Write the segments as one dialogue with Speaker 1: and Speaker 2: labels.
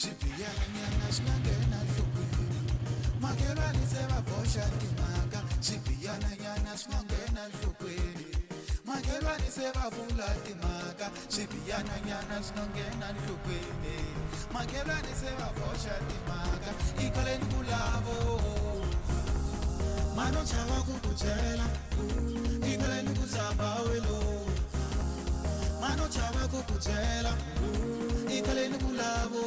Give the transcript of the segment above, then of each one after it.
Speaker 1: Swibiyana nyana sinangena enhlokweni Makelwane sebavosha timanga Swibiyana nyana sinangena enhlokweni Makelwane sebavula timanga Swibiyana nyana sinangena enhlokweni Makelwane sebavosha timanga Ikaleni kulavo Mano chava kukujela Ikaleni kuzamba welo Mano chava kukujela Ikaleni kulavo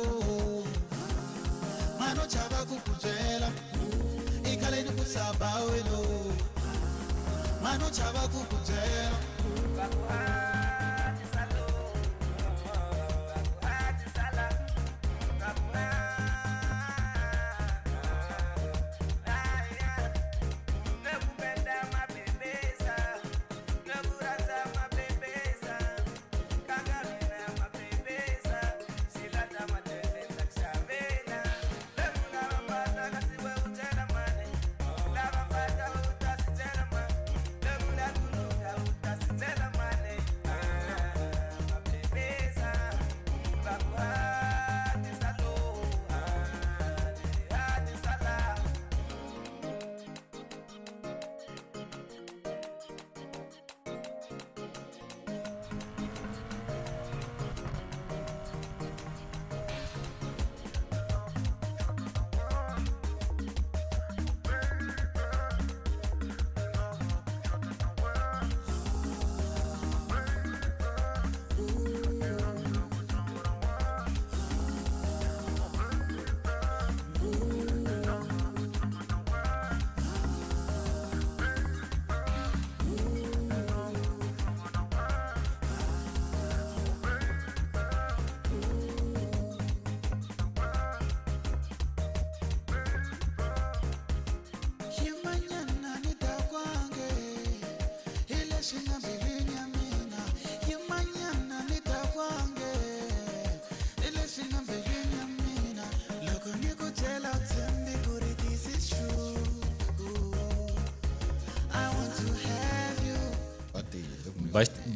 Speaker 1: Mano chava kukujela Ikaleni kusaba welo Mano chava kukujela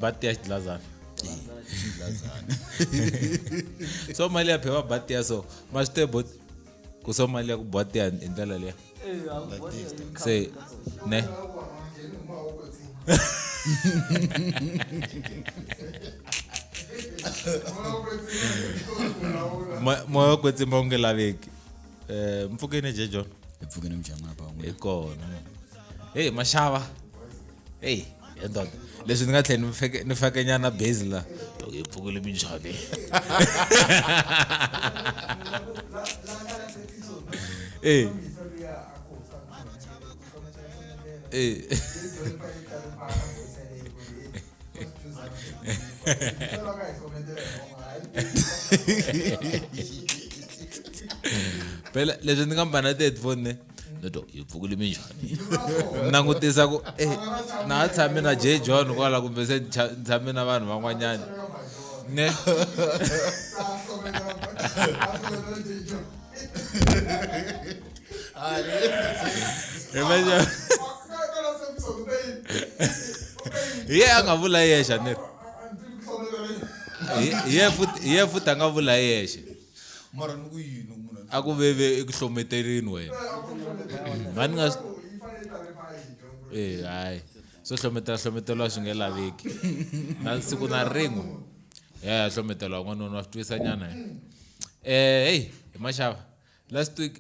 Speaker 2: Bati ya Xilala. So mali ya phewa bati ya so. Master bot. Kuso mali ya kubati ya indala le. Say ne. Moyo kwetsi mongela veki. Mfukeni je John.
Speaker 3: Mfukeni mjanga ba ngwe.
Speaker 2: Ikona. Hey mashava. Hey, yendo. Leswi ni nga tlhela ni fake nyana base la to yi pfukile minjhani phela leswi ni nga mbana ti-headphone ne Noto yi pfukile minjhani nangutisa ku na tshame na J John kwala kumbe se tshame na vanhu van'wanyana ne yeah nga vula yesha ne ye futhi nga vula yesha
Speaker 3: mara nuku yini munhu
Speaker 2: akuveve ekuhlometerini wena mani nga hayi so hlometelwa swi nge laveki na siku na rin'we ya hlometelwa n'wanuna wa swi twisa nyana hey mashava last week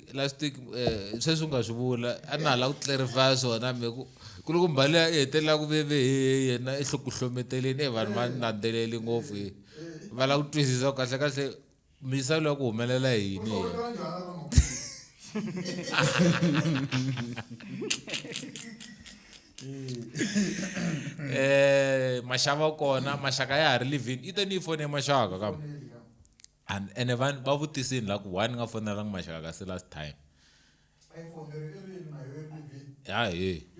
Speaker 2: sweswi nga swi vula a na hala ku clarify swona me ku loko mbali ya hetelela ku veve yena ehlokuhlometeleni vanhu va landzeleli ngopfu va la ku twisisa kahle kahle misalo ya ku humelela yini mashava kona mashaka ya ha ri livini ite ni fone mashaka kam and vanhu va vutisini la ku why ni nga fonelangi mashaka kasi last time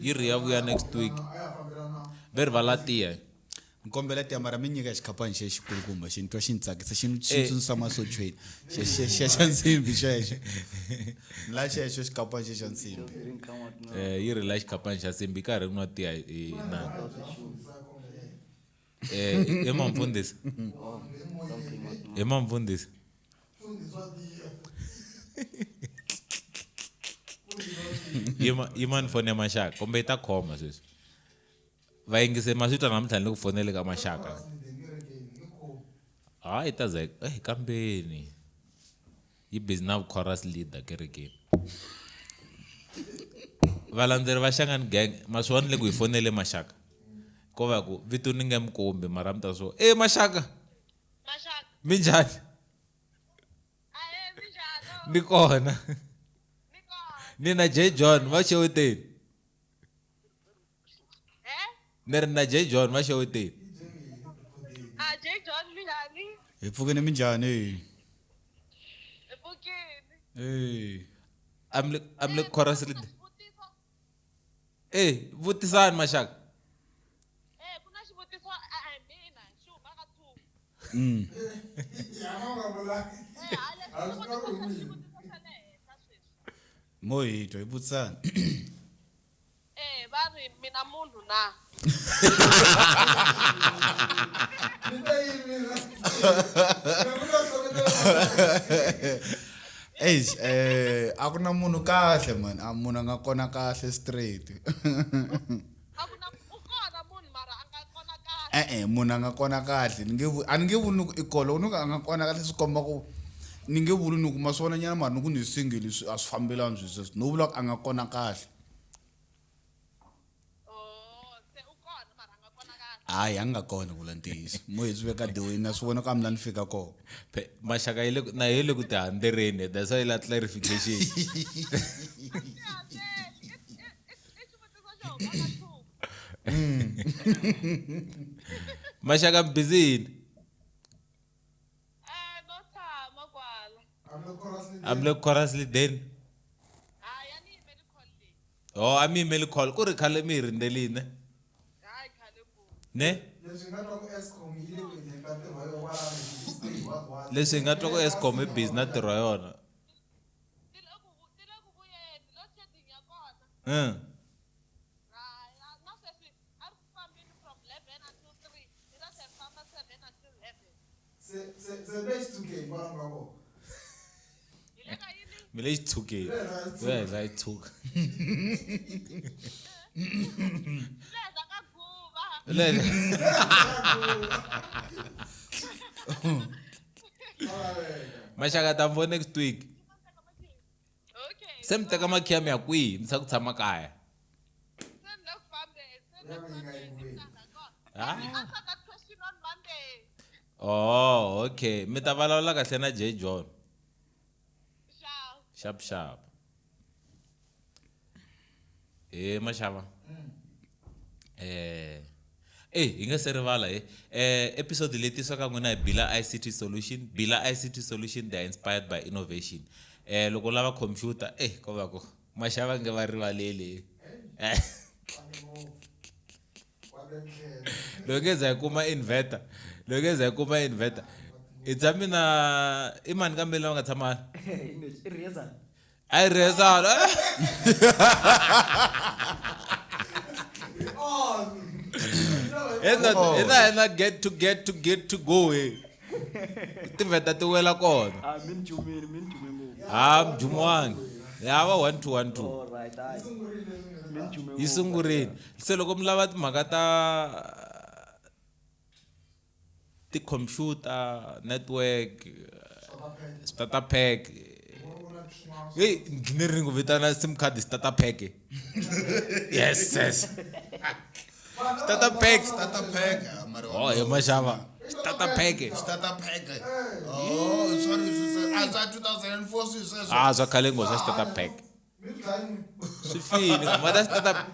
Speaker 2: yi ri ya vuya next week veri va latiya
Speaker 3: nkombela ti amara minyika xikhapani xe xikulukumba xi ntwa xi ntsakisa xi tsundzusa masochweni xa nsimbi xexo la xexo xikhapani xe xa nsimbi
Speaker 2: yi ri la xikhapani xa nsimbi karhi ku nwa tiya na Emamfundisi Iman phone ya mashaka kumbe ita khoma sweswi va yingise maswita namuntlha ni le ku fonele ka mashaka hayi ta za kambeni yi busy na chorus leader kerekeni valandzeri va Shangani gang maswani le ku hi fonele mashaka ko va ku vito ni nge mkombe mara mta so mashaka minjhani ni kona nina J John va xeweteni nina J John va xeweteni
Speaker 4: J John minjhani?
Speaker 3: Hi pfukeni minjhani?
Speaker 4: Hi pfukeni.
Speaker 2: I'm le chorus leader vutisani mashaka
Speaker 4: Ku na xivutiso mina xi huma ka two.
Speaker 3: Mohito hi vutisani.
Speaker 4: Va ri mina munhu na.
Speaker 3: A ku na munhu kahle man, a munhu a nga kona kahle straight.
Speaker 4: U kona munhu mara a nga kona kahle.
Speaker 3: Munhu a nga kona kahle. A ni nge vuli ku i kolo, u nga kona kahle swi komba ku ni nge vuli ni ku ma swona nyana mara ni ku ni single a swi fambelani sweswo. No vula ku a nga kona kahle.
Speaker 4: Se u kona mara a nga kona kahle.
Speaker 3: Hayi a nga kona vula ntiyiso. Mo hi swi veka dewini na swi vona ka mina ni fika kona.
Speaker 2: mashaka na yele ku tihandereni that's why la clarification mashaka busy
Speaker 4: No tshama kwala.
Speaker 2: I'm le chorus leader
Speaker 4: Yani yimeli call leyi.
Speaker 2: ami email call ku ri khale mi rindelini
Speaker 4: Hayi khale ku.
Speaker 2: ne leswi hi nga twa ku Eskom i busy na tirho yona
Speaker 4: Ti le ku vuyeni, load shedding ya kona. Na sweswi a ri ku fambeni from 11 until 3. Hi ta se famba 7 until 11. Hi le ka yini?
Speaker 2: mi le xitshukeni wena hi tshuka
Speaker 4: Leza ka guva.
Speaker 2: mashaka ta mfo next week
Speaker 4: Okay.
Speaker 2: se mi teka makhiya mi ya kwihi mi sa ku tshama kaya
Speaker 4: Send the family. Send the family.
Speaker 2: Ah.
Speaker 4: Answer that question on Monday.
Speaker 2: okay mi ta vulavula kahle na J John
Speaker 4: Ciao.
Speaker 2: sharp mashava hi nga se rivala episode leyi tisiwaka n'wina hi Bila ICT Solution. Bila ICT Solution, they are inspired by innovation. Loko u lava computer ko va ku mashava nge va rivaleli loko ngeza hi kuma inverter i tshami na i mani kambe lava nga tshama ayi rezalo ena get to go tiveta ti wela kona mjumwani yava 1212 yi sungurini se loko mi lava timhaka ta ti-computer network starter pack ni ringu vitana sim card starter pack yes starter pack hi mashava starter pack
Speaker 3: Sorry, as 2004
Speaker 2: swa khale ngo swa starter pack swi fini mara starter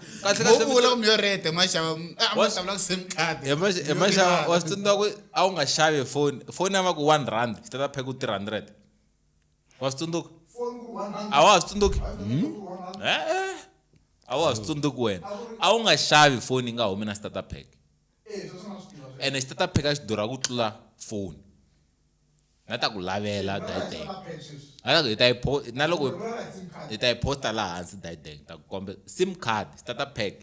Speaker 3: Mo vula ku mi yo rete mashava ma ta vula ku sim card.
Speaker 2: hi mashava wa swi tsundzuka ku a wu nga xavi foni ya va ku R1 starter pack u 300 wa swi tsundzuka a wa ha swi tsundzuki a wa ha swi tsundzuki wena a wu nga xavi foni yi nga humi na starter pack ene starter pack a xi durha ku tlula foni na ta ku lavela dayideng na loko hi ta yi posta laha hansi dayideng ta ku kombe sim card starter pack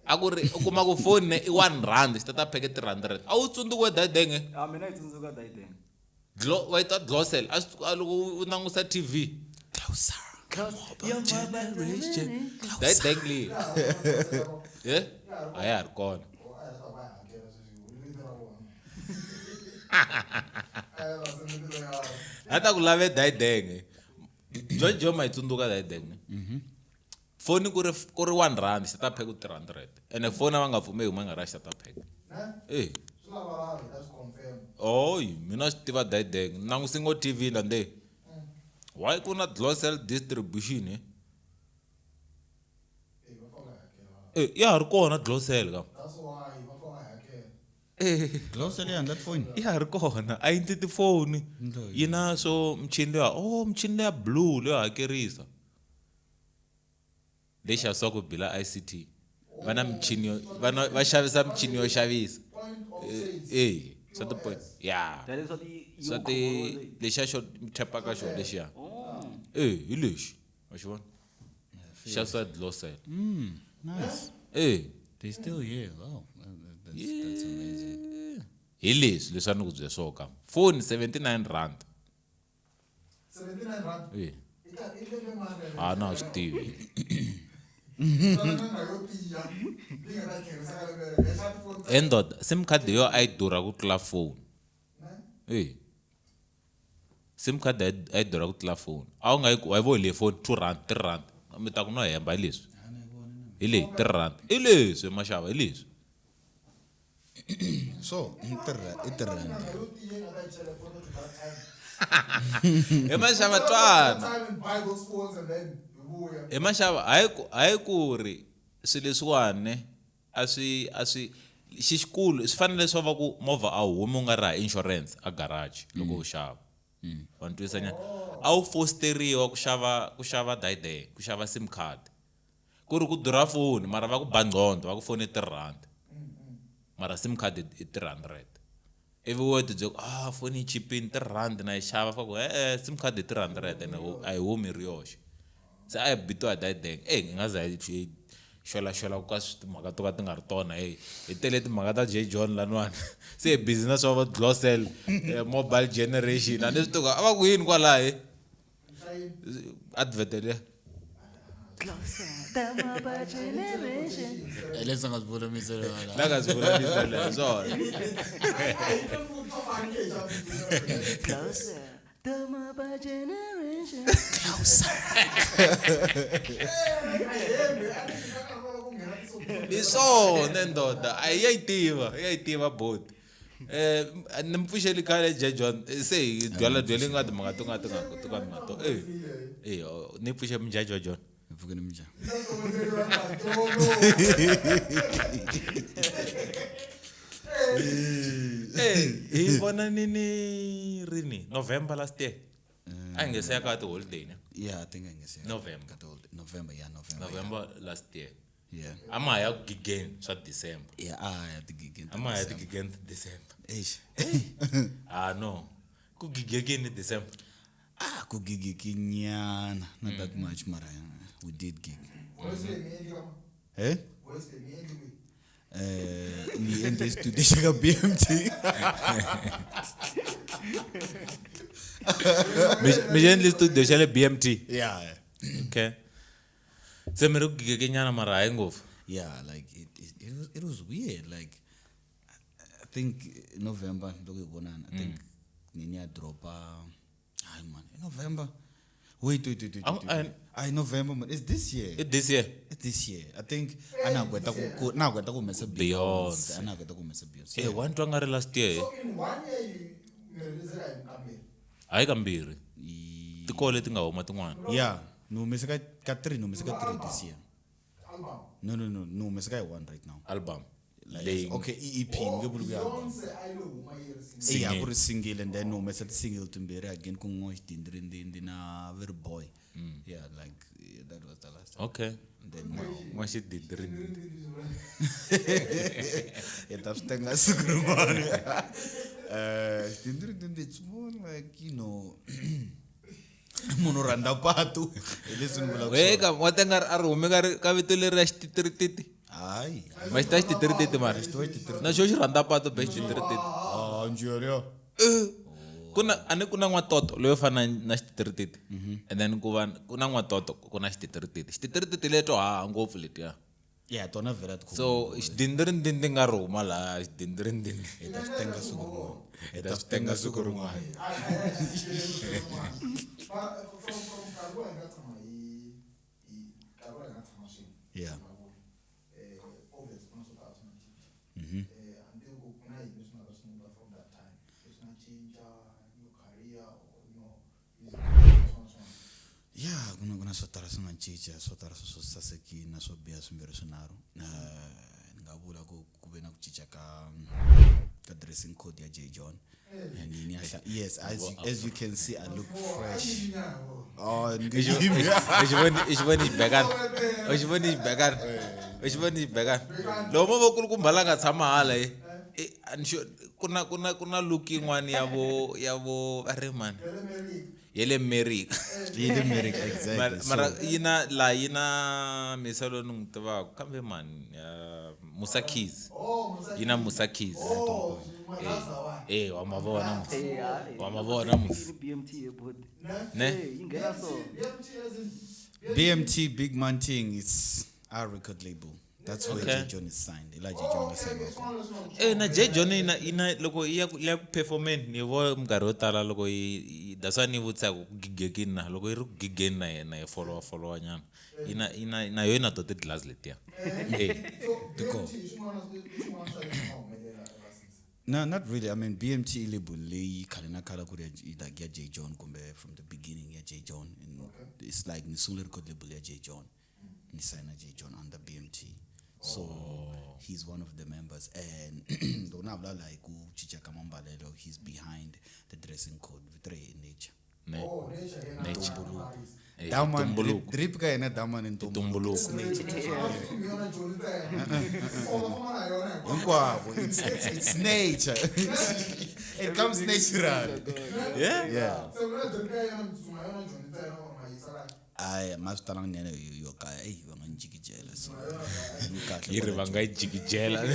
Speaker 2: a ku ri u kuma ku foni i R1 starter pack i 300 a wu tsundzukiwe dayideng
Speaker 5: mina yi tsundzuka dayideng
Speaker 2: Wait, that Glosel. Loko unangusa TV.
Speaker 3: Closer.
Speaker 2: That dangly. Yeah? Ayar gone. Hata kulave that dang. Jojo maitsunduka that dang. Phone ku ri 1 rand seta pheka 300. And a phone ava nga pfumeli uma nga ra seta pheka. Eh. Oh, mina swi tiva that dang. Nangusingo TV lande. Why kuna Glosel distribution eh? Ya ri kona Glosel ka.
Speaker 3: Closer on that phone.
Speaker 2: Ya ri kona. A yi ti phone. Yina so mchini ya blue leyo hakerisa. Lesha soko bila ICT. Vana mchini vana va xavisa mchini yo xavisa. So the point. Yeah.
Speaker 5: That is what the
Speaker 2: So the lesha shot tepa ka shot lesha. Ilish. What you want? Shasa Glosel.
Speaker 3: Nice. They still here. Wow. That's amazing.
Speaker 2: Ilish lesana kuzwe soka. Phone 79 rand.
Speaker 1: 79 rand.
Speaker 2: No, Steve. Endod sim card yo ay dura ku tlula phone. Sim card ay dura ku tlula phone. Awu nga yi vo le phone 2 rand 3 rand. Mi ta ku no hemba leswi. Ile 3 rand. Ileswi maxava ileswi.
Speaker 3: So, interrand.
Speaker 2: Emaxava twana. Emaxava hayi ku ri swilo leswiwani a swi xikulu swi fanele swi va ku movha a humi u nga ri ha insurance a garage loko u xava. Wa ni twisisa nyana. A wu fosteriwa ku xava dayday ku xava sim card. Ku ri ku dura phone mara va ku ba nqondo va ku foni 3 rand. Mara sim card i 300. Everywhere to joke, phone yi chipini 3 rand na yi xava fa ku sim card i 300 and a yi humi ri yoxe. Se a yi bitiwa dayday. Nga za yi xola ka timhaka to ka ti nga ri tona hi tele timhaka ta J John laniwani se business wa Glosel mobile generation a ni swi tiva a va ku yini kwalahi advert le
Speaker 3: Let's not put a misery.
Speaker 2: laka swi vulavisele swona
Speaker 5: closer. The mobile generation.
Speaker 2: i swona ndoda a yi yi tiva bot ni mpfuxeli khale J John se hi byala nga timhaka to nga to ni pfuxe mjajo John
Speaker 3: Mfukeni mja.
Speaker 2: Hi vona nini rini November last year a hi ngese ya ka ti-holiday ne
Speaker 3: Yeah, I think I can say
Speaker 2: November
Speaker 3: November.
Speaker 2: November last year
Speaker 3: Yeah.
Speaker 2: ama ha ya ku gigeni swa December
Speaker 3: Yeah, I the gig.
Speaker 2: ama ha ya ti-gigeni December
Speaker 3: Eish.
Speaker 2: no ku gigekini December
Speaker 3: Ku gig nyana. Not that much, mara. We did gig. Eh? Ni ende studio shaka BMT.
Speaker 2: Mission list to the BMT.
Speaker 3: Yeah.
Speaker 2: Okay. Se me ro gige nyana mara hayi ngofu.
Speaker 3: Yeah, like it was weird. Like I think November, I think Nini drop man, in November. Wait. November, man. It's this year.
Speaker 2: This year.
Speaker 3: It's this year. I think anagweta ku mesa
Speaker 2: Beyonce.
Speaker 3: Anagweta ku mesa Beyonce.
Speaker 2: One to ngari last year.
Speaker 1: So in 1 year you release it in Kamberi.
Speaker 2: Hayi kambirhi. Tikole ti nga huma tin'wana.
Speaker 3: Yeah. No mesa ka 3, no mesa ka 3 this year.
Speaker 1: Album.
Speaker 3: No mesa ka 1 right now.
Speaker 2: Album.
Speaker 3: Like, okay, EP, ngibulu ya.
Speaker 1: Don't say I know my year.
Speaker 3: Yeah, I single and then no mesa single to mbere again ku ngosh dindri na very boy. Yeah, like that was the last time.
Speaker 2: Okay.
Speaker 3: Then now.
Speaker 2: Mwashi didri.
Speaker 3: Etafstenga sukrumane. Dindri it's more like, you know, monoranda patu. Listen bula.
Speaker 2: Weka watenga arume ka vito le ra xitirititi.
Speaker 3: Ai.
Speaker 2: Ma xita xitirititi mara. Na xo xi rhandza pato be xitirititi.
Speaker 3: Njero.
Speaker 2: kuna n'watoto loyi fana na xitirititi and then kuna n'watoto kuna xitirititi xitirititi leto ngopfu letiya
Speaker 3: Yeah, tona vela tkhona.
Speaker 2: so xidindirindindi nga rhuma laha xidindirindindi
Speaker 3: Eta stenga suku rin'wana.
Speaker 2: eta swi tenga siku rin'wana
Speaker 3: Yeah. Yeah, kuna swo tala swi nga cinca swo tala swo sasekile na swo biha swimbirhi swinharhu ni nga vula ku ve na ku cinca ka dressing code ya J John and yes as you can see I look fresh
Speaker 2: xivoni xibekana loko mo va ku ri ku mbhala nga tshama hala kuna look yin'wana ya vo arimani yele America
Speaker 3: exactly
Speaker 2: mara yina misalo ni n'wi tivaka kambe mani Musa Keys yina Musa Keys wa mavona musi ne
Speaker 3: BMT Big Man Ting it's our record label. That's where J John is signed. J John is signed.
Speaker 2: Na J John ina loko ya performance ni vo mkarhi wo tala loko that's why ni vutisa ku gigekini na loko yi ri gigeni na yena yi follow nyana ina yo ina to ti glass letiya
Speaker 3: Tiko. No, not really. I mean, BMT label lay kalina kala kuri like ya J John kumbe from the beginning ya J John. It's like nisule record label ya J John. Ni sign J John under BMT. So he's one of the members and don't have like Chicha Kamambalelo. He's behind the dressing code with nature.
Speaker 2: nature
Speaker 3: Daman drip ka na daman in
Speaker 2: tumbuluko
Speaker 3: it's nature. It comes natural. Yeah. I must tell you you guy jigijela so
Speaker 2: iri vanga jigijela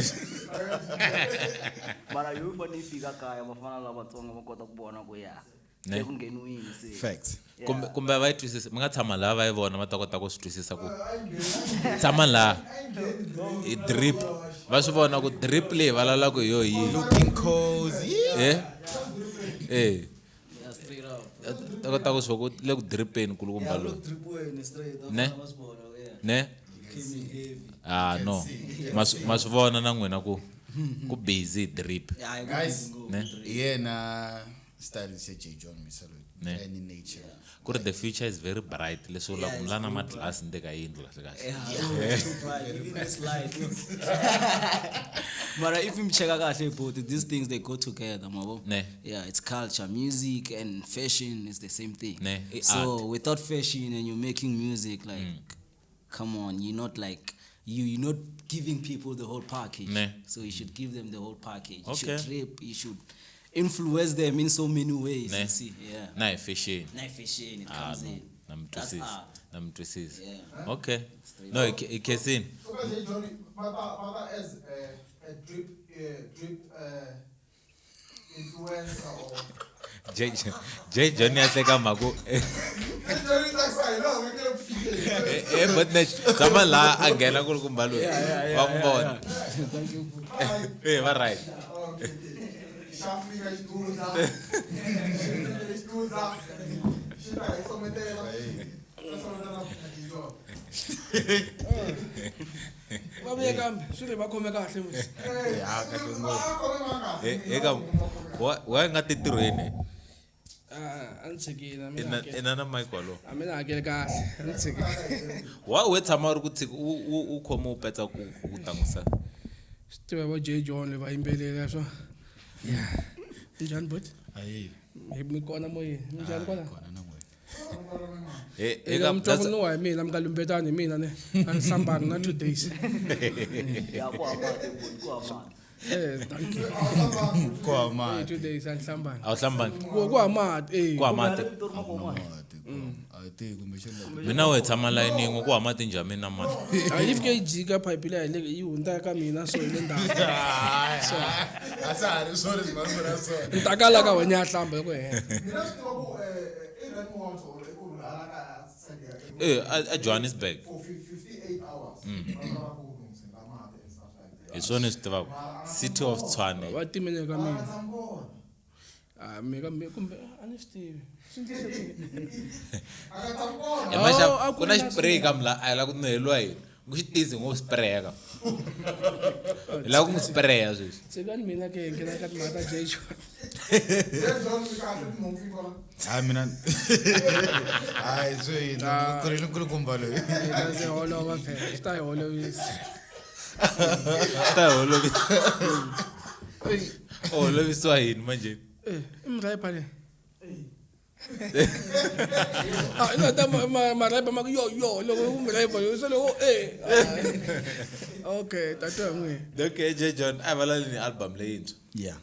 Speaker 5: mara yo fani fika kaya bafana lava tsonga va kota ku bona ku ya ku ngeniwini se
Speaker 3: facts
Speaker 2: kumbe va twisisa mi nga tshama la va yivona va ta kota ku swi twisisa ku tshama la i drip va swi vona ku drip leyi va lavaka ku yo yi
Speaker 3: looking cozy
Speaker 5: straight up
Speaker 2: ta kota ku swi ku le ku dripeni kulukumba lo ne no mas vona na n'wina ku busy drip
Speaker 3: guys na style is J John misalo any nature
Speaker 2: ku the future is very bright leswo la ku mlana ma glass ndeka yindlu kahle
Speaker 5: mara if you check kahle both these things they go together mabo yeah it's culture music and fashion is the same thing so without fashion and you're making music like come on you're not like you're not giving people the whole package so you should give them the whole package you should trip you should influence them in so many ways you see
Speaker 2: fashion
Speaker 5: it comes in
Speaker 2: namtwisisa okay no ikesin
Speaker 1: so Johnny mother as a drip influencer or
Speaker 2: J Johnny aseka mako but ne kama la angena kulukumbalo wa kubona
Speaker 5: thank you
Speaker 2: va right
Speaker 1: Shafika istuda shita isometela
Speaker 6: babuye kambe sure bakhome kahle manje
Speaker 2: eka wa nga titirweni
Speaker 6: anitsikile
Speaker 2: ina na mic walo
Speaker 6: mina akele kahle anitsikile
Speaker 2: wa we tshama ri ku tshika u khoma u petsa ku tangusa
Speaker 6: sitiwe bo J John le vayimbelela swo yeah njani but
Speaker 3: ayi
Speaker 6: mi kona moyeni njani kona
Speaker 2: eka
Speaker 6: mthobo no wa mina mkalumbetani mina ne ansambani na 2 days
Speaker 5: ya kwa
Speaker 6: thank you
Speaker 3: kwa ma
Speaker 6: 2 days ansambani
Speaker 2: awuhlambani
Speaker 6: kwa mate
Speaker 2: kwa mate
Speaker 3: I think
Speaker 2: mina we tshama layini yin'we ku hama tinjhami na mali
Speaker 6: a yi fike yi jika pipe leyi le yi hundza ka mina so ile ndhawu
Speaker 1: Asari sorry Marimba sorry.
Speaker 6: ni ta kala ka wena ya hlamba hi ku hela
Speaker 1: Mina swi tiva ku rainwater or ku hala ka side
Speaker 2: a Johannesburg
Speaker 1: for 58 hours. Va ku lungisela mati and stuff like that.
Speaker 2: hi swona swi tivaka city of Tshwane
Speaker 6: va timene ka mina
Speaker 1: Tshambona.
Speaker 6: me kumbe a ni swi tivi
Speaker 1: Akatshambona.
Speaker 2: emaxa ku na xipreyi ka mla a hi la ku nuheliwa hi ku xi tisi ngo spreya ka hi la ku n'wi spreya sweswi
Speaker 6: tsekani mina ke nghena ka timhaka ta jejo
Speaker 1: John mi kahle tinhompfi kwala.
Speaker 3: mina hayi swi ku ri nkulukumba loyi
Speaker 6: ta se holova phela swi ta hi holovisa
Speaker 2: ta hi holovisiwa yini manjeni
Speaker 6: i muraipa le ina ta maraipa ma ku yo loko u muraipa yo se loko okay tata n'we
Speaker 2: okay J John a hi valaleni album leyintshwa
Speaker 3: yeah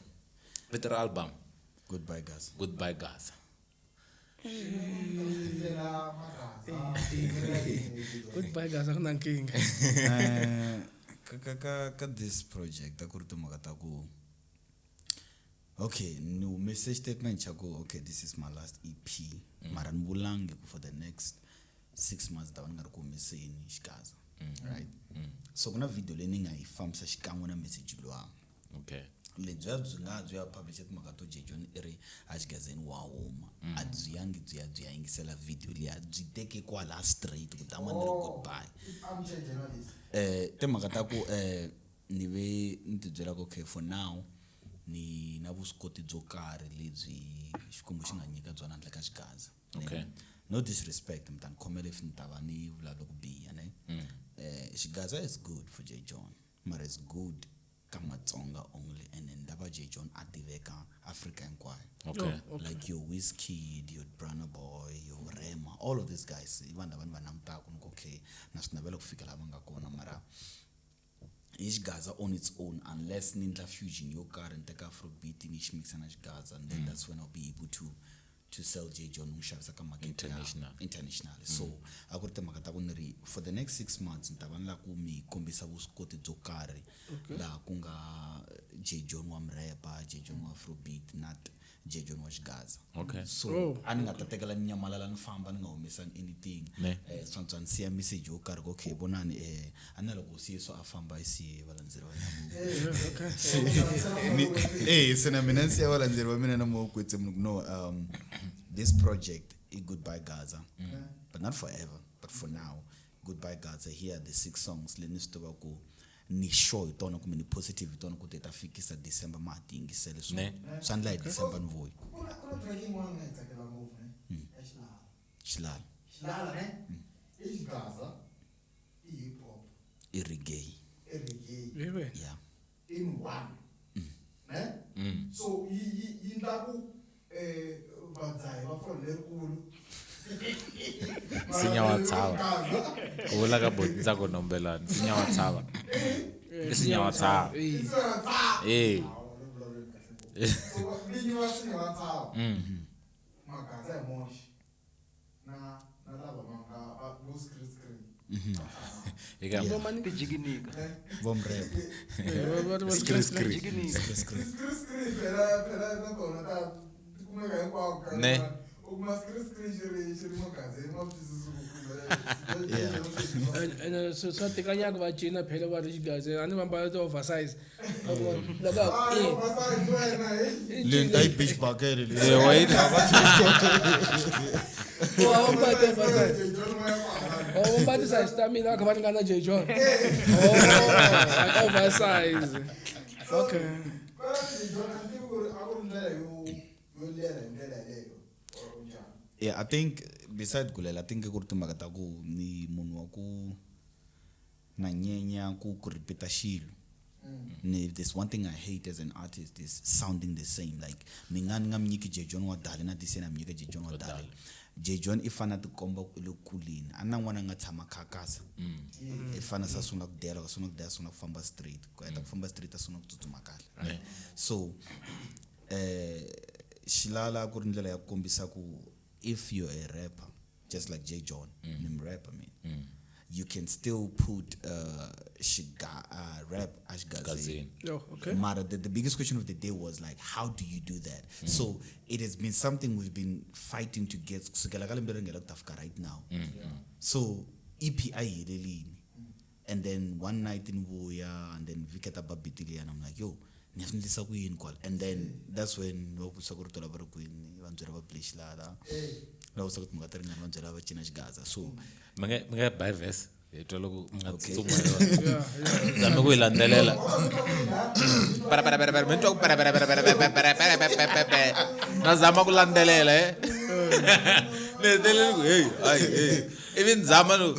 Speaker 2: vito ra album
Speaker 3: goodbye guys
Speaker 2: Goodbye Gaza
Speaker 6: goodbye guys akuna nkinga
Speaker 3: ka this project aku ri timhaka ta ku okay ni message statement xa ku okay this is my last EP mara ni vulangi ku for the next 6 months ta va ni nga ri ku humeseni xikaza right so ku na video leyi ni nga yi fambisa xikan'we na message luwa
Speaker 2: okay
Speaker 3: lebyiya byi nga byi ya publish timhaka to jejon i ri a xigazeni wa huma a byi yangi byi ya yingisela video liya byi teke kwala straight ku tama ni ri goodbye
Speaker 1: I'm journalist.
Speaker 3: timhaka ta ku ni ve ni ti byela ku okay for now ni na vuswikoti byo karhi lebyi xikwembu xi nga nyika byona handle ka xigaza
Speaker 2: Okay.
Speaker 3: no disrespect mi ta ni khomela if ni ta va ni vulavula ku biha ne xigaza is good for J John mara is good ka Matsonga only and then ndava J John a tiveka Africa hinkwayo
Speaker 2: okay
Speaker 3: like your Wizkid, your Brana Boy, your Rema, all of these guys vanhu lava ni va langutaka ni ku okay na swi navela ku fika lava nga kona mara each Gaza on its own unless ni ndla fusion yo karhi ni teka afrobeat ni xi mixa na xigaza and then that's when I'll be able to sell J John n'wi xavisa ka market international so a ku ri timhaka ta ku ni ri for the next 6 months ni ta va ni la ku mi kombisa vuswikoti byo karhi laha ku nga J John wa mrepa J John wa afrobeat not J John wa xigaza
Speaker 2: okay
Speaker 3: so a ni nga ta tekela ni nyamalala ni famba ni nga humesa anything swantswa ni siya message yo karhi okay vonani a na loko siye so a famba a siye valandzeri va mina se na mina ni siya valandzeri va mina na mokwetse no this project is Goodbye Gaza but not forever but for now Goodbye Gaza here are the 6 songs leni swi tiva ku ni sure hi tona kumbe ni positive hi tona ku ti ta fikisa December ma ti yingisele so swa ndla hi December ni vuyi
Speaker 1: Kuna tracking one nga tsakela ngopfu ne.
Speaker 3: Xilala
Speaker 1: Xilala ne. I Gaza. I hip hop.
Speaker 3: i reggae
Speaker 1: I reggae.
Speaker 6: ive
Speaker 3: yeah
Speaker 1: In one. Ne? So yi ndla ku vadzahi va fole lerikulu.
Speaker 2: Sinya wa tshava u vula ka boti ntsako nombelani sinya wa tshava i sinya wa tshava
Speaker 1: So vinyi va swi va tsawa. Magaza ya moshi. Na lava manga vo screen.
Speaker 2: eka
Speaker 3: vomrep
Speaker 1: Screen phela na kona ta kumeka hinkwako ka.
Speaker 2: Ne.
Speaker 1: Ukuma screen xiri magaza ma twisisi
Speaker 6: and swa tekanyaka va cina phela va ri xigaze a ni va mbala ti-oversize loko
Speaker 3: leyi ta yi beach bakele
Speaker 6: va mbatisa hi stamina va kha va ringana J John oversize okay
Speaker 3: yeah I think beside gulela I think ku ri timhaka ta ku ni munhu wa ku na nyenya ku repeat xilo there's one thing I hate as an artist is sounding the same like mina ni nga mnyiki J John wa dali na this na mnyika J John wa dali J John i fana tikomba le kulini a na n'wana nga tshama khakasa i fana sa sungula ku dela sungula ku dela sungula ku famba straight ku heta ku famba straight a sungula ku tsutsuma kahle so Xilala ku ri ndlela ya ku kombisa ku if you're a rapper, just like J. John, I'm a rapper, man. You can still put rap as Gazin.
Speaker 6: Oh, okay.
Speaker 3: Mara, the biggest question of the day was like, how do you do that? So it has been something we've been fighting to get right now. So EPI really, and then one night in Woya, and then Vikata Babitili, and I'm like, yo, and then that's when Gaza. So
Speaker 2: by verse. Zama kuyilandelela nazama kulandelela even zama lo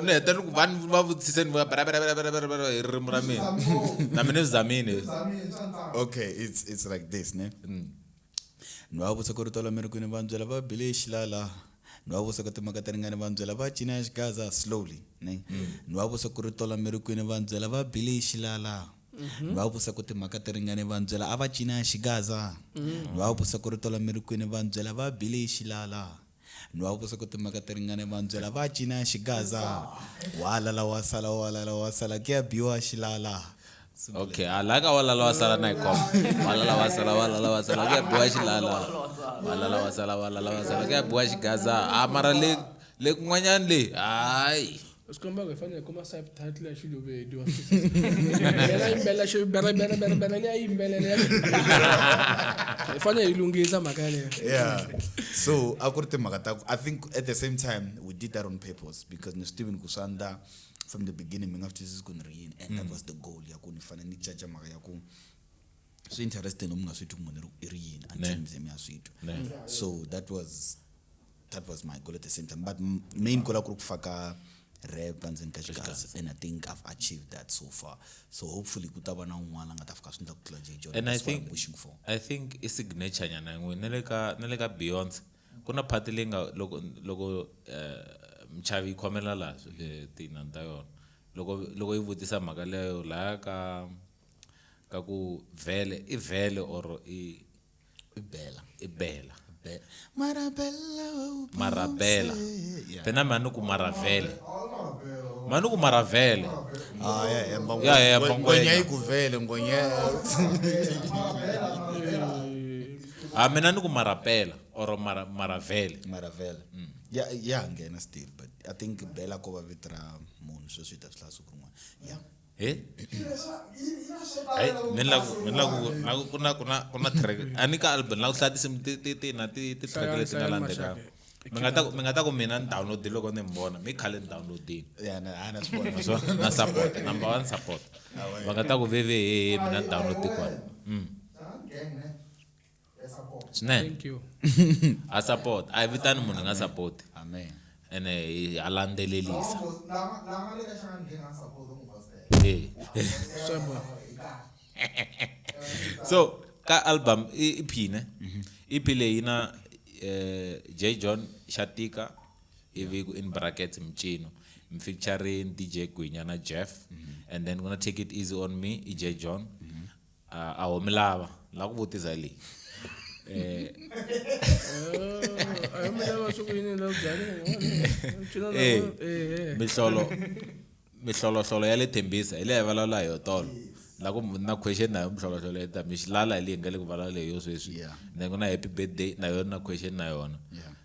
Speaker 2: neta vanhu va vutiseni na mina zamini.
Speaker 3: Okay, it's like this, ne? Nwabusa kurutola merukuni vanjela va bile Xilala. Nwabusa kutimakateringane vanjela va China Gaza slowly, ne? Nwabusa kurutola merukuni vanjela va bile Xilala. Nwabusa kutimakateringane vanjela ava China Gaza. Nwabusa kurutola merukuni vanjela va bile Xilala. Nwabusa kutimakateringane vanjela va China Gaza. Walala wasala kia biwa Xilala.
Speaker 2: Okay, I like wala wasala na ikom. Wala wasala ke buwa Xilala. Wala wasala ke buwa Gaza. Mara le kun'wanyana le. Ai.
Speaker 6: Usikomba ngefanya kuma subtitle ya shilo be do. Yena imbela sho bera ya imbela le. Ifanya ilungisa makale.
Speaker 3: Yeah. So I think at the same time we did that on purpose because Steven Kusanda from the beginning after this is going to rein, and that was the goal. Yakuni fanani chacha magayaku. So interesting umngaswitu mwenero rein and teams emyaswitu. So that was my goal at the same time. But main goal akuru kufaka rap and kashkas, and I think I've achieved that so far. So hopefully kutaba na umwana ngatafika sunda kutla J.
Speaker 2: And I think is signature nyana ngwe neleka Beyonce kuna part lenga logo mchavi khomela la tina ndayo loko ivutisa mhaka leyo la ka ku vele or ibela marabela pena manu ku maravele yeah
Speaker 3: Gwinya ikuvele Gwinya
Speaker 2: mina ku marapela or maravele
Speaker 3: yeah ngena still, but I think Bella Kova Vitra Moon so sweet as last one. Yeah.
Speaker 2: Kuna track anika album la uhlati simtiti na ti track leti nga landeka mengata ku mina download loko ni mbona mi khale download din
Speaker 3: yeah na support
Speaker 2: so na support number 1 support mengata ku veve mina download tikwana
Speaker 6: Thank you.
Speaker 2: I support I vitani munhu nga support
Speaker 3: amen
Speaker 2: ene alandelelisa so ka album iphine iphile ina J John Shatika iviku in brackets mchino featuring DJ Gwinya na Jeff and then gonna take it easy on me J John awomlava la ku vutisa le mihlolo ya le Thembisa ile ya valala yo tolo la ku na question na mihlolo leta Xilala ile ngale ku valala yo sweswi then kuna happy birthday na yona question na yona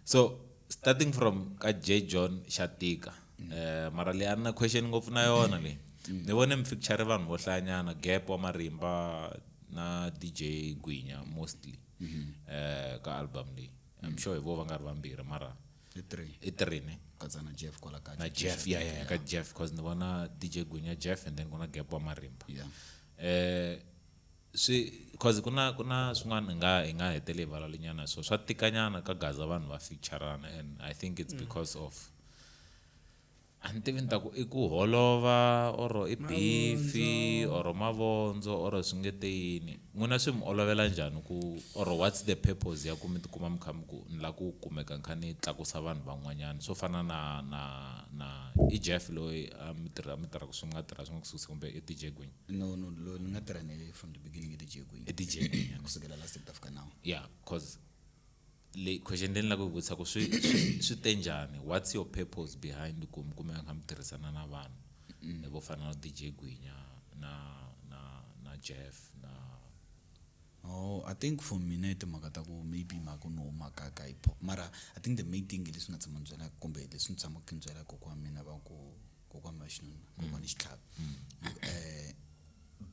Speaker 2: so starting from ka J John Shatika mara le ana question ngopfu na yona le ni vone mfeature vanhu vo hlayanyana Gap wa Marimba na DJ Gwinya mostly ka album leyi I'm sure vo vanga vambirhi mara i3 ne
Speaker 3: kazana Jeff kola ka
Speaker 2: na Jeff yeah ka Jeff cause ni vona DJ Gwinya Jeff and then kuna Gap wa Marimba cause kuna swin'wana nga hetele valale nyana so swa tikanyana ka Gaza vanhu va featurana and I think it's because of antiventa ku iku holova or beefy or mavondzo or swingeteyini n'wina swi mi olovela njhani ku or what's the purpose ya ku mi tikuma mi kha mi ku ni la ku kumeka nkhani tlakusa vanhu van'wanyana so fana na Jeff loyi mi tirha ku swi nga tirha swi nga kususa kumbe DJ Gwinya
Speaker 3: no lo ni nga tirha from the beginning DJ Gwinya
Speaker 2: DJ Gwinya
Speaker 3: kusukela last step after now
Speaker 2: yeah cause le question leyi ni lava ku vutisa ku swi te njhani, what's your purpose behind ku mi kha mi tirhisana na vanhu vo fana na DJ Gwinya na Jeff na
Speaker 3: I think for me timhaka ta ku maybe mhaka no makaka hip hop mara I think the main thing leswi nga tshama byela kumbe leswi ni tshama ku byela kokwa mina va ku kokwa mashinuna kokwa ni xitlhavi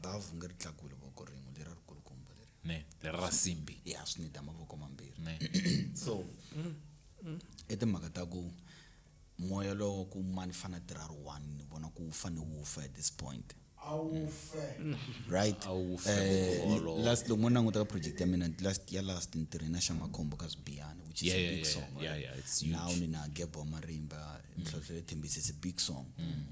Speaker 3: bavu nga ri tlakule voko rin'we leri ri kulukumba leri
Speaker 2: leri ra simbi
Speaker 3: ya swi nita mavoko mambirhi
Speaker 2: so
Speaker 3: timhaka ta ku moya lowo ku mani fana tirha ri one ni vona ku fane wu fa at this point right last lo mona ngota project ya mina last ntirhi na Shamakhombo ka Swibiyana which is a big song
Speaker 2: it's huge.
Speaker 3: Now nina Marimba it's a big song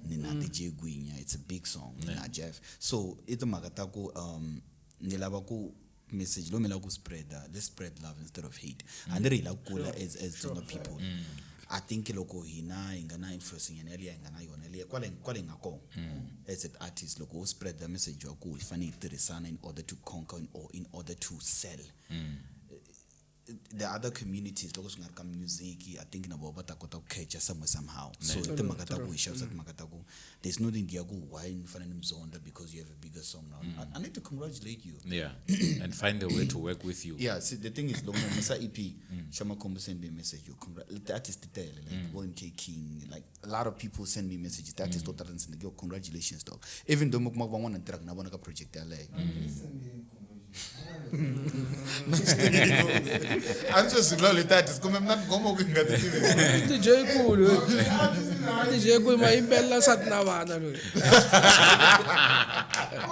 Speaker 3: nina DJ Gwinya it's a big song nina Jeff so itimhaka ta ku ni lava ku message lo mila ku let's spread love instead of hate and really like cool as people I think loko hina ingana influencing yanele ingana yona le kwale ngako as an artist loko spread the message yakho ifani tirhisana in order to conquer or in order to sell the other communities loko singari ka music I think nabo bata kota ku catch somehow so timhaka ta ku isha timhaka ta ku there's no thing ya ku why nifana nimzonda because you have a bigger song now I need to congratulate you
Speaker 2: and find a way to work with you
Speaker 3: see the thing is long masa EP Shamakhombo send me a message you the artist tell like K King like a lot of people send me messages that is total and go congratulations dog even though mukma wana track na bona ka project ya like antsho silole tati sikhome mina ngoma ukungati
Speaker 6: DJ Kulu DJ Kulu mayimbela sati na vana loyi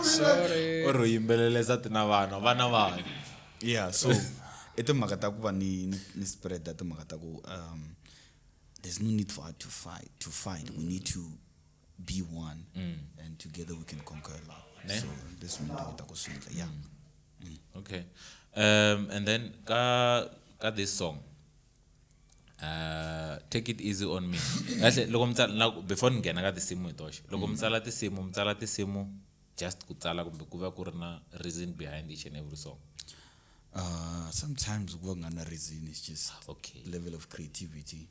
Speaker 6: sorry
Speaker 2: oro yimbelele sati na vana
Speaker 3: so itimhaka ta ku va ni spread that timhaka ta ku there's no need for us to fight we need to be one and together we can conquer a lot so this means ta ku swindla
Speaker 2: okay and then ka this song take it easy on me kahle loko mtsala before ngena ka tisimu hitoshe loko mtsala tisimu just ku tsala kumbe ku va ku ri na reason behind each and every song
Speaker 3: sometimes kuva ngana reason is just level of creativity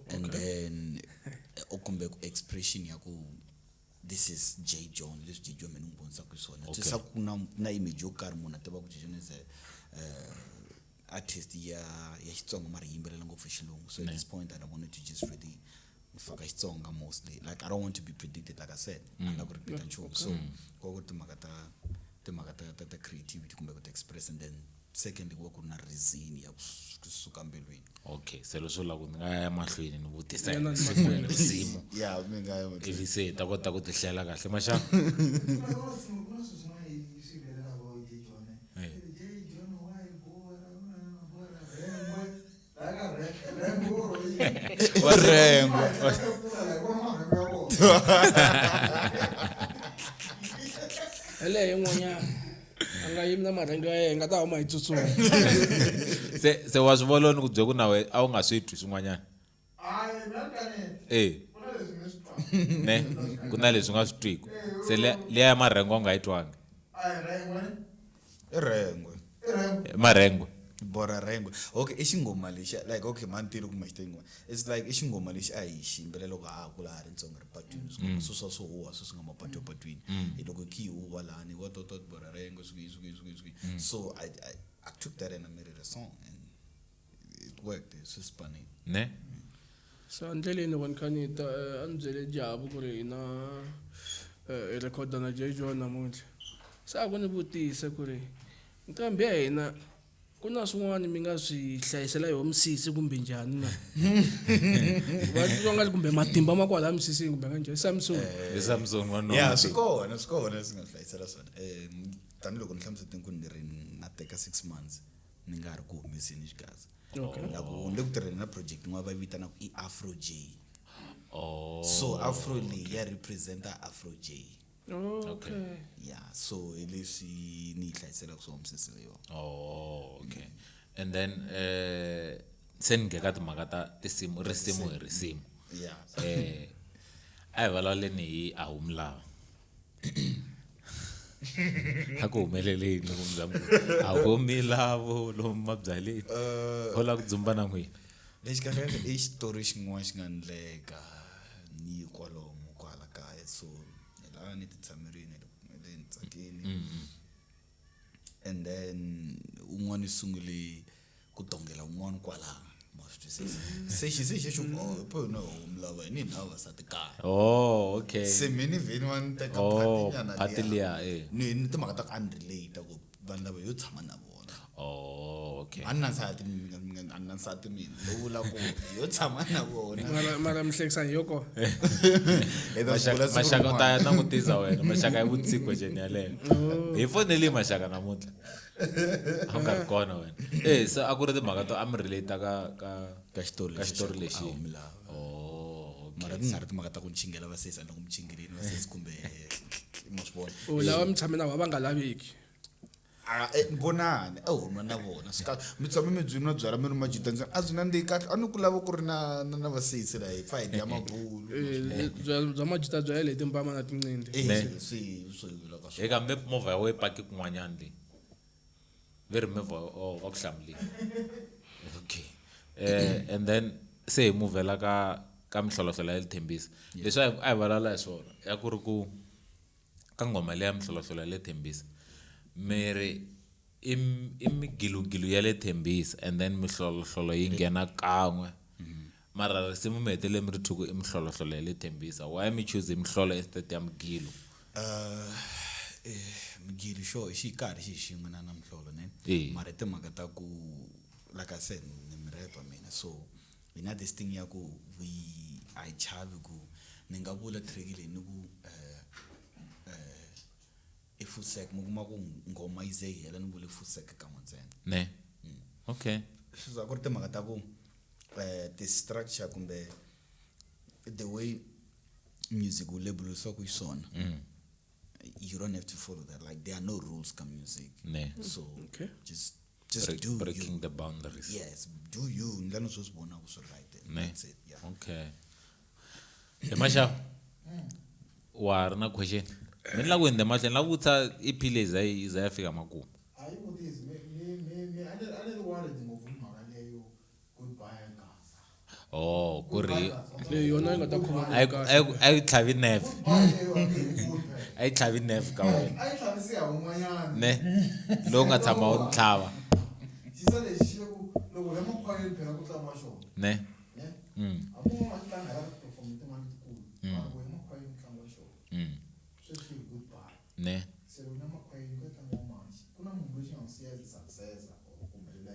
Speaker 3: and then okumbe expression yako this is J John this J John mina ngibonisa ku sona tsisa kuna na image yo kari mona taba ku J John is artist ya Xitsonga mara yimbelela ngopfu xilungu so at this point I don't want to just really faka Xitsonga mostly like I don't want to be predicted like I said and I could repeat and show so go to magata the creativity kumbe ku express and then secondly ku na reason ya kusuka mbelweni
Speaker 2: selo swo la ku nga ya mahlweni ni vutisa simu
Speaker 3: minga ya
Speaker 2: ivi se ta kota ku tihlela kahle masha
Speaker 3: warengo
Speaker 6: ele yengonya anga yimna marengo ya nga ta huma itsutsu
Speaker 2: se wa swi vona ku bye ku nawe a u nga swi twi swin'wanyana ne ku na leswi nga swi twiku se le ya marengo nga yi twanga marengo
Speaker 3: bora rengo okay exingoma lexi like okay mantiro ku mashitengo it's like exingoma lexi a hi ximbelela ku kula hari ntsonga ri patwini so huwa so singa mapatwini loko ki huwa lani wa tot bora rengo swi so I took that and I made it a song and it worked it's just funny
Speaker 2: ne
Speaker 6: so ndleleni wankanita andzele jabu ku ri na record na J John namuntlha sa ku ni vutisa ku ri nkambi ya hina kuna swin'wana mi nga swi hlayisela hi homsisi kumbe njhani na va nga kumbe matimba ma kwala misisi kumbe kanjani
Speaker 2: Samsung wano
Speaker 3: swikona singa hlayisela swona tanihiloko ni hlamusete ku ni ri na teka 6 months ni nga ri ku humeseni xikazi loko ni le ku tirheni na project n'wana va vitana ku i Afro J so Afro leyi ya representa Afro J so leswi ni hlayisela ku swo homsisi leyo
Speaker 2: okay and then sen ngeka timhaka ta risimu a hi vulavuleni hi ahumlava Hakumeleleni loko mzangu akomilavo lo mabyaleni hola kudzumba na n'wina
Speaker 3: lexi kahle i xitori xin'wana xi nga endleka ni kwalomu kwala kaya so laha ni ti tshamerini le ntsakeni and then un'wana sungule ku dongela un'wana kwala se xo po no mlava ni na vasati kaya
Speaker 2: okay
Speaker 3: se mini vhini wa ni teka
Speaker 2: phati liya
Speaker 3: ni timhaka ta ku unrelate ku vanhu lava yo tshama na vona
Speaker 2: okay
Speaker 3: anansati mina lo vula ku yo tshama na vona
Speaker 6: mara mhlekisani yoko
Speaker 2: maxaka u ta ya langutisa wena maxaka ya vutsikwe jeni yaleyo hi fonele maxaka namuntlha a nga ri kona wena se a ku ri timhaka to a mi relate ka xitori lexi
Speaker 3: mara ku nga ri timhaka ta ku chingela vasesi loko mi chingelini vasesi kumbe ma swi vona
Speaker 6: lava mi tshame na va nga laveki
Speaker 3: vonani huma na vona mi tshame mi byini na byala mi ri majita a byi nandzihi kahle a ni ku lava ku ri na vasesi la hi pfa hi dya mabulu
Speaker 6: bya majita bya yele timbama na tincindi
Speaker 2: eka mbe movha ya wena paki kun'wanyana leyi veri movha wa ku hlamuleni okay and then se hi muvhela ka mihlolohlolo ya Lethembisa leswi a hi vulavula hi swona ya ku ri ku ka ngoma leya mihlolohlolo ya Lethembisa miri i migilugilu ya Lethembisa and then mihlolohlolo yi nghena kan'we mara risimu mi hetele mi ri thuku i mihlolohlolo ya Lethembisa why mi choose mihlolo instead ya migilu
Speaker 3: migilu xi karhi xin'we na mihlolo ne mara timhaka ta ku like I said ni mi rap mina so we na this thing ya ku I chavi ku ni nga vula track leyi ni ku ifusek mukuma ku ngoma ize hela ni vule ifusek ka ntsena
Speaker 2: ne okay
Speaker 3: so ku ri timhaka ta ku the structure kumbe the way music will label so ku isona you don't have to follow that like there are no rules ka music so
Speaker 6: okay
Speaker 3: just
Speaker 2: breaking the boundaries
Speaker 3: yes do you ndlano so sibona ku so right there that's it yeah
Speaker 2: okay Masha wa rina question mina la kwende mahle la vutsa iphile izayafika makumu
Speaker 1: hayi ukuthi me ane worried ngokuvuma leyo goodbye Gaza
Speaker 2: kuri
Speaker 6: le yona nga ta khoma
Speaker 2: ai tlhavi nerve ai tlhavi nerve ka wena
Speaker 1: ai tlhavisi ya un'wanyana
Speaker 2: ne lo nga tshama u tlhava
Speaker 1: xisa lexi loko lema khwayeni phela ku tlanga xona
Speaker 2: ne
Speaker 1: apo ma tlanga ya perform tin'wana tikulu loko lema khwayeni tlanga xona swi goodbye
Speaker 2: ne
Speaker 1: se lona makhwayeni ku tlanga manje kuna munhu loyi nga siya success or kumbe lele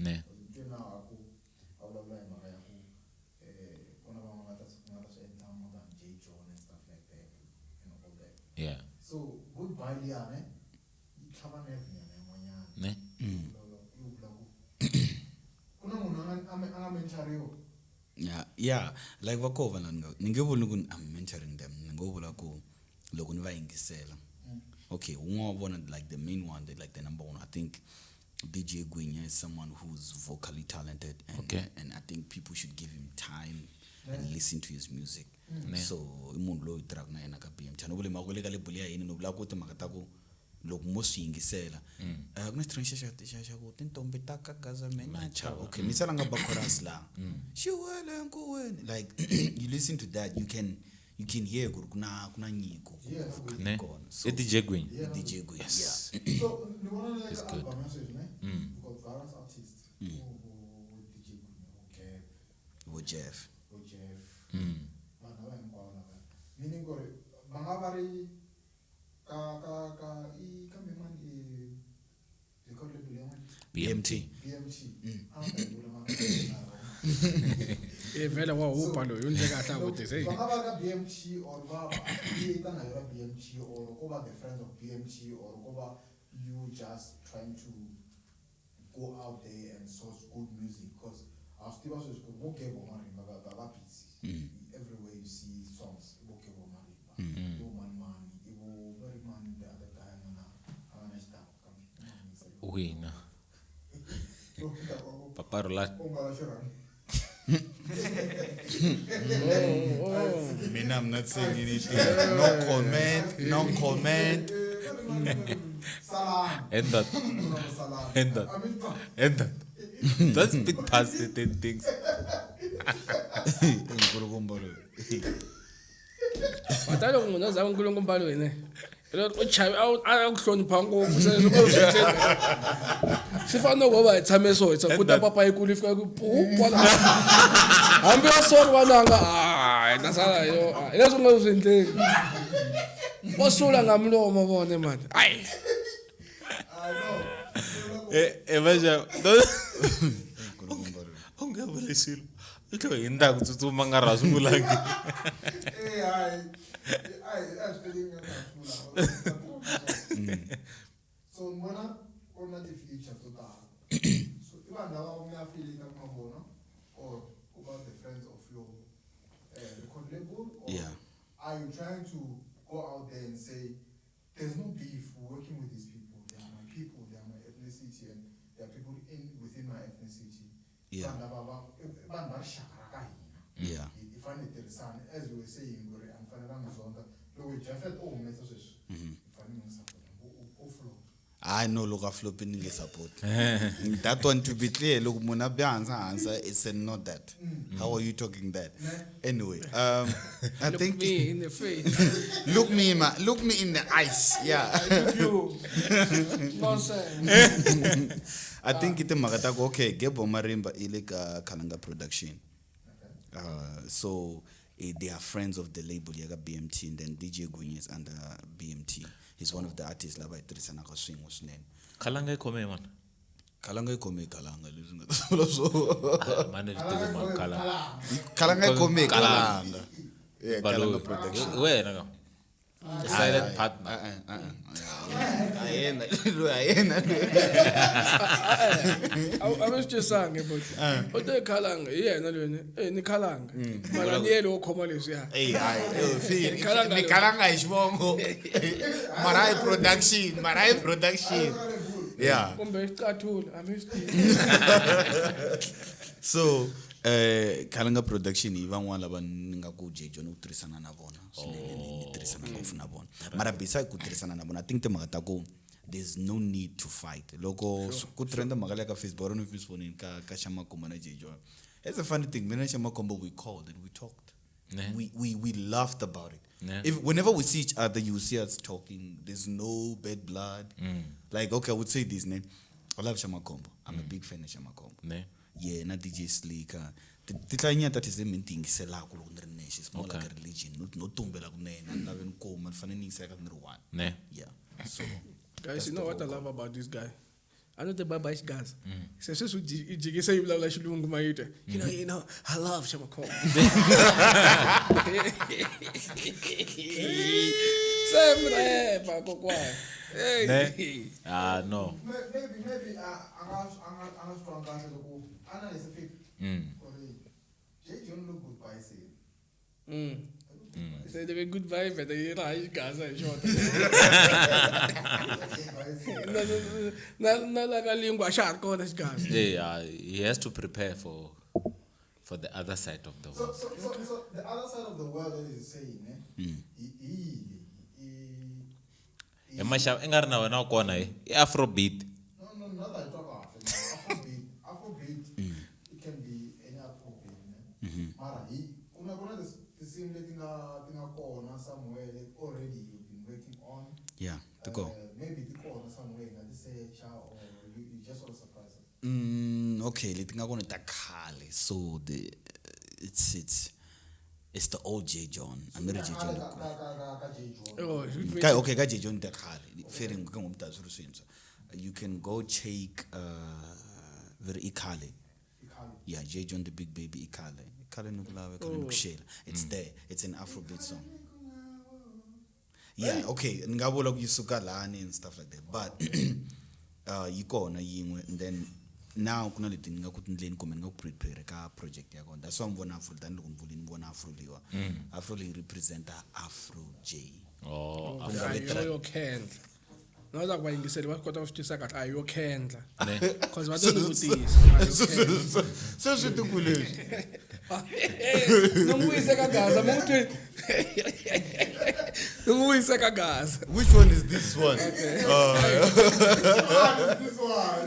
Speaker 2: ne
Speaker 1: tena aku awulavula hi mhaka ya ku kuna van'wana nga ta swi endla more than J John and stuff like that all that
Speaker 2: yeah
Speaker 1: so goodbye liyane yi tlhava nerve nyana yin'wanyana
Speaker 2: ne
Speaker 1: kuna munhu anga mentoriwa
Speaker 3: yeah like vakova ni nge vuli ku I'm mentoring them ni ngo vula ku loko ni va yingisela okay un'wana vona like the main one like the number one I think DJ Gwinya is someone who's vocally talented and I think people should give him time and listen to his music so umuntu lo itrack na yena ka BMT no vule makole ka lebuli ya yini no vula ku timhaka ta ku loko mo swi yingisela ku na strange xa ku tintombi ta ka Gaza menacha okay ni sala nga ba chorus la xiwele nkuweni like you listen to that you can hear kuna nyiko
Speaker 2: ne DJ Gwinya
Speaker 3: DJ Gwinya
Speaker 2: yes
Speaker 1: so ni wanna like
Speaker 2: it's good
Speaker 1: message ne because various artists DJ Gwinya
Speaker 3: Jeff
Speaker 1: bana ba hinkwawo lava meaning gore va nga va ri ka mimani record label ya
Speaker 2: BMT
Speaker 6: vele wa upa loyo ndle kahle ukuthi hey
Speaker 1: va nga va ka BMT or va create na yona BMT or ko va the friends of BMT or ko va you just trying to go out there and source good music because as people say okay bo Marimba ba busy everywhere you see songs okay bo Marimba man ibo very man the other guy ana stop
Speaker 2: wina paparola
Speaker 3: mina I'm not saying anything no comment
Speaker 1: Salam.
Speaker 2: And that.
Speaker 1: Salam.
Speaker 2: And that.
Speaker 1: I mean,
Speaker 2: And that. That's bit past the 10 things.
Speaker 6: Batalo munhu azama uNkulunkulu umbali wena. Loko uchayi awuhlonipha ngopfu sifana ngoba ithame so it's akuta papa ikulu ifika kuphala. Hambi asori wananga nasala yo. Lezo ngozindleki. Osula ngamlomo bone man. Hayi.
Speaker 2: Imagine. Ungabulishilo. Ito inda kutsuma ngarasu mulangi.
Speaker 1: So mbona kona the future total. So even now we are feeling that mambono or about the friends of your record label or are you trying to go out there and say there's no beef working with these people, they are my people, they are my ethnicity and they are people within my ethnicity.
Speaker 3: Yeah. Yeah.
Speaker 1: As we were saying,
Speaker 3: I know look flopping in support. That one to be clear, look answer it's not that. How are you talking that? Anyway, I think
Speaker 6: Me in the face.
Speaker 3: look me in the eyes. Yeah.
Speaker 6: You. Nonsense.
Speaker 3: I think it's a okay, Gebo Marimba Ilika Kalanga production. So they are friends of the label Yaga BMT and then DJ Gwinya is under BMT. He's one of the artists like Trisanaka swing was name.
Speaker 2: Kalanga kome man.
Speaker 3: Kalanga kome kalanga listen.
Speaker 2: Manage to go man kalanga.
Speaker 3: Kalanga kome kalanga. Yeah, Kalanga production.
Speaker 2: Where naga? Silent partner.
Speaker 6: I was just saying about what they kalanga, yeah, no, ni kalanga. Malanielo Comalis, yeah.
Speaker 3: Hey, Kalanga is wrong. Marai production. Yeah. So, Kalanga production, even one laban ngaku jejo no trisana na bona. Ni trisana na bona. Mara bisa ku trisana na bona. I think te magatago. There's no need to fight. Logo ku trenda magala ka Facebook no Facebook ka shama komana jejo. It's a funny thing. Mena shama kombo we called and we talked. We laughed about it. If whenever we see each other, you see us talking. There's no bad blood. Like okay, I would say this name. I love Shama Kombo. I'm a big fan of Shama Kombo. Yeah, na DJ Sleek. The tiny that is the main thing. Sela kulo nation. It's more like a religion. Not tumbela kunena. Naven kom and finding second one. Yeah. So
Speaker 6: guys, you know what I love about this guy? I know the Baba is guys. He says, "You say you love like you know, I love Shama Kombo."
Speaker 2: No.
Speaker 1: Maybe I'm strong guys look analyze the John look good by say.
Speaker 6: Say they were good vibe but they like Gaza short. No like a lingua shark on this guys.
Speaker 2: Yeah, he has to prepare for the other side of the world.
Speaker 1: So the other side of the world that is saying,
Speaker 2: Emasha engari na wena ukona afrobeat.
Speaker 1: No, not that I talk about afrobeat, it can be any afrobeat. Mara, kuna the same thing corner somewhere that already you've been working on.
Speaker 3: yeah, to go.
Speaker 1: Maybe the corner somewhere that they say or you just want to surprise us.
Speaker 3: Okay, let's go to Takali. So it's the old J John. I'm not J John. Okay, J John Takali. Fairing you can go check very Ikali. Yeah, J John the Big Baby Ikali. It's there. It's an Afrobeat song. Yeah, okay. Ngabula Yusukalani and stuff like that. But you go na yingwe and then now kuna litinga kutindleni come ngo prepare ka project yakho. That's why mbona Afro dan ngumvula mbona Afro liwa. Afro li represent Afro J.
Speaker 2: Oh,
Speaker 6: Afro can. No that why you said what got off to say that you can. Cuz what do you this?
Speaker 3: So to kule.
Speaker 6: No muise ka Gaza muthi. No uyiseka Gaza.
Speaker 3: Which one is this one?
Speaker 1: This one.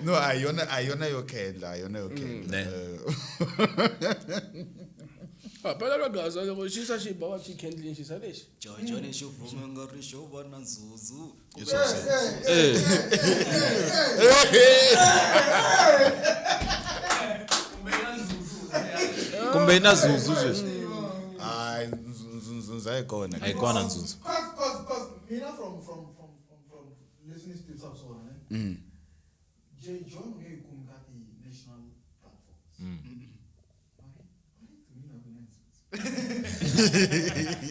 Speaker 3: No, ayona yokhela, ayona yokhela.
Speaker 6: Phela ka Gaza loko shisa shiba wathi candle shisa leshi.
Speaker 5: Jojo show vuma ngari show bana zuzu.
Speaker 2: kumbe ina zuzu sweswi
Speaker 3: Hayi nzunzu ayikona.
Speaker 2: ayikona nzuzu
Speaker 1: Cause mina from listening to some sort, J. John ngeke kumkati national platforms.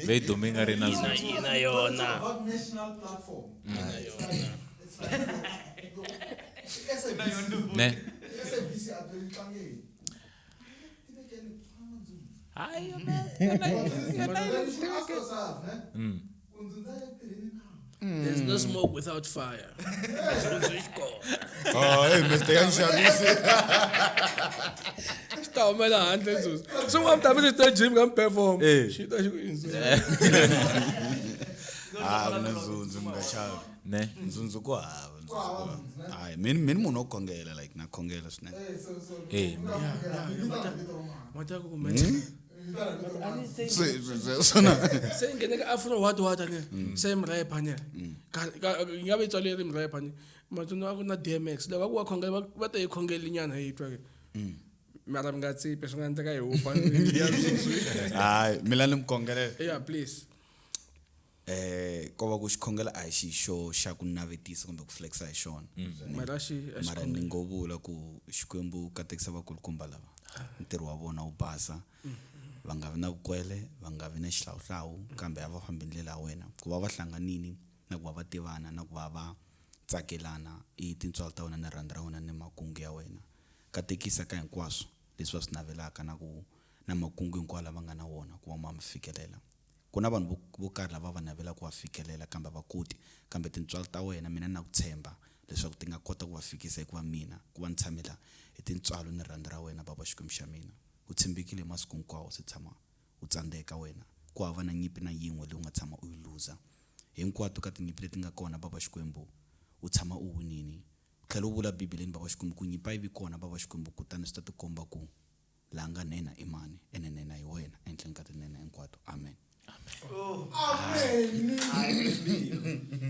Speaker 2: beyidume ingarina zuzu
Speaker 6: Yina yona.
Speaker 1: About national platform. It's like
Speaker 2: ne
Speaker 1: SABC atolikange.
Speaker 2: hayi
Speaker 6: There's no smoke without fire.
Speaker 3: Hey, Mr. Yanshabisi.
Speaker 6: Stawumela handle zuzu. So ngamdabisa stage gym perform. Shita shikuyinzuzu.
Speaker 3: Nzunzu ngachava.
Speaker 2: ne
Speaker 3: Nzunzu kwahava. Hayi, mina munhu okhongela like nakhongela swinene.
Speaker 6: Mata ku kumenta.
Speaker 3: Sona.
Speaker 6: Sengene ka afro what ane. Same rapper ne. Ngabe itswale rim rapper ne. Matuna akuna DMX. Loko ku wakhongela bata yikhongela inyana yitwa ke. Mara ngathi personal ntaka yopa.
Speaker 3: Hayi, mina nimkhongelela.
Speaker 6: Yeah, please.
Speaker 3: Koba kuxikhongela a hi xixo xa ku navetisa kumbe ku flexa hi xona. Mara ni ngobula ku Xikwembu katekisa vakulukumba lava ntirho wa vona wu basa va nga vi na vukwele va nga vi na xihlawuhlawu kambe a va fambi ndlela ya wena ku va va hlanganini na ku va va tivana na ku va va tsakelana i tintswalo ta wena ni rhandza ra wena ni makungu ya wena katekisa ka hinkwaswo leswi va swi navelaka na makungu hinkwawo lava nga na wona ku va ma fikelela. Ku na vanhu vo karhi lava va navela ku va fikelela kambe va koti kambe tintswalo ta wena mina na ku tshemba leswaku ti nga kota ku va fikisa hikuva mina ku va ni tshamela hi tintswalo ni rhandza ra wena baba Xikwembu xa mina u tshembekile masiku hinkwawo se tshama u tsandzeka wena ku hava na nyimpi na yin'we leyi u nga tshama u yi luza hinkwato ka tinyimpi leti nga kona baba Xikwembu u tshama u winini tlhela u vula Bibeleni baba Xikwembu ku nyimpa yi vi kona baba Xikwembu kutani swi ta tikomba ku laha nga nena i mani ene nena hi wena ehenhleni ka tinena hinkwato amen.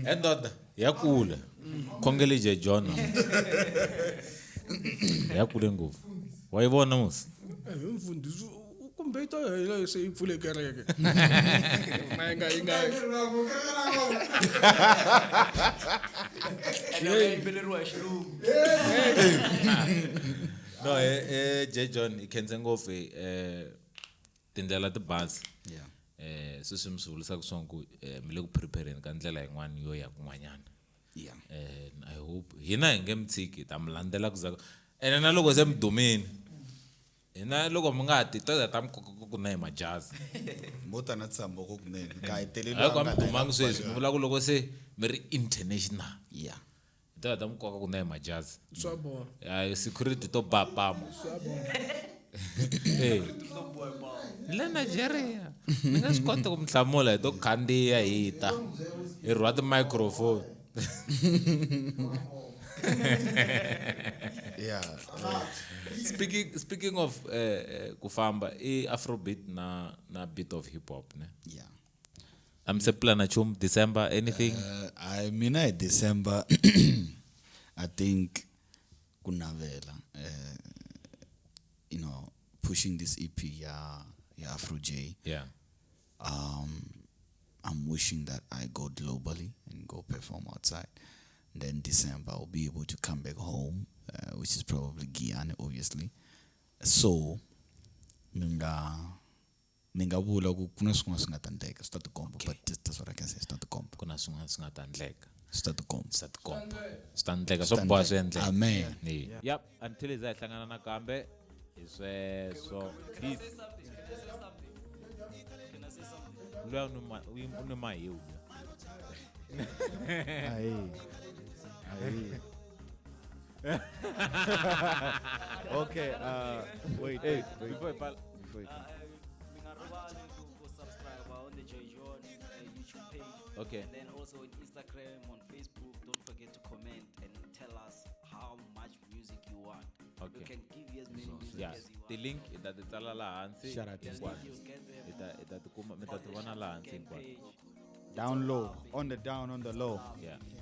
Speaker 2: endoda yakula khongele J. John yakule ngopfu wayibona musi
Speaker 6: Mfundisi ukumbeta yela seyipfule kereke. Mayinga
Speaker 2: no J. John ikhenze ngopfu tindlela tibazi sweswi mi swi vulisaka swona ku mi le ku prepareni ka ndlela yin'wana yo ya kun'wanyana I hope hina hi nge mi tshiki ta mi landzela ku zaka ene na loko se mi dumini hina loko mi nga ha ti toza ta mi koka ku na hi majazi
Speaker 3: Mota na tsambo ko kunene ka heteleli
Speaker 2: hayi ku mi dumangi sweswi mi vula ku loko se mi ri international
Speaker 3: yeah
Speaker 2: hi toza ta mi koka ku na hi majazi
Speaker 6: swabona.
Speaker 2: security to bapamo le Nigeria ni nga swi kota ku mi hlamula hi to khandziya hi ta hi rhwa ti-microphone
Speaker 3: yeah
Speaker 2: speaking of ku famba i afrobeat na bit of hip hop ne
Speaker 3: yeah
Speaker 2: am se plana chum December anything
Speaker 3: I mean I December I think kunavela you know pushing this EP yeah Afro J
Speaker 2: yeah
Speaker 3: I'm wishing that I go globally and go perform outside. Then December I'll be able to come back home, which is probably Guyana, obviously. So, ninga vula ku kuna swin'wana swi nga ta endleka swi ta tikomba but that's what I can say swi ta tikomba
Speaker 2: kuna swin'wana swi nga ta endleka
Speaker 3: swi ta tikomba
Speaker 2: swi ta tikomba swi ta endleka swo boha swi endleka
Speaker 3: amen
Speaker 2: yep until hi za hi hlangana nakambe hi sweswo peace luya une mahiwu
Speaker 7: Okay, wait.
Speaker 2: before I
Speaker 7: Before you
Speaker 5: Mingarubani to subscribe on the J. John
Speaker 2: Okay.
Speaker 5: And then also on Instagram, on Facebook, don't forget to comment and tell us how much music you want.
Speaker 2: Okay.
Speaker 5: We can give you as many music
Speaker 2: Yeah,
Speaker 5: as you want.
Speaker 2: the link is at the tsala laha hansi.
Speaker 3: Shout out to
Speaker 2: hinkwato.
Speaker 5: You'll get them
Speaker 2: I ta tikuma mi ta ti vona laha hansi
Speaker 5: Gang
Speaker 2: hinkwato.
Speaker 5: page.
Speaker 3: Down low, on the down, on the low.
Speaker 2: Yeah.
Speaker 5: Yeah.